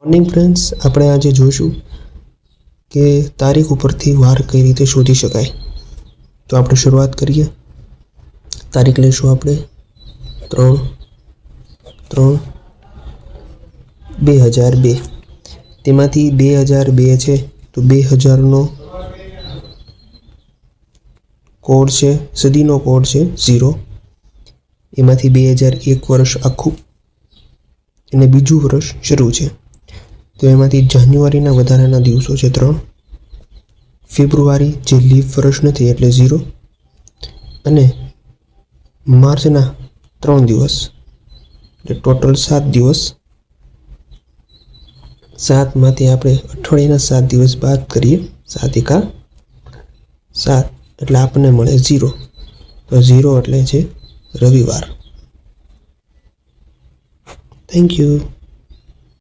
Morning friends, આપણે આજે જોઈશું કે તારીખ ઉપરથી વાર કઈ રીતે શોધી શકાય. તો આપણે શરૂઆત કરીએ. તારીખ લઈશું આપણે 3/3/2002. તેમાંથી 2002 છે તો 2000નો કોડ છે, સદીનો કોડ છે 0. એમાંથી 2001 વર્ષ આખું અને બીજું વર્ષ શરૂ છે. તો એમાંથી જાન્યુઆરીના વધારાના દિવસો છે 3, ફેબ્રુઆરી જે લીપ વર્ષ નથી એટલે 0, અને માર્ચના 3 દિવસ એટલે ટોટલ 7 દિવસ. 7માંથી આપણે અઠવાડિયાના 7 દિવસ બાદ કરીએ, 7 એકા 7 એટલે આપણને મળે 0. તો 0 એટલે છે રવિવાર. Thank you.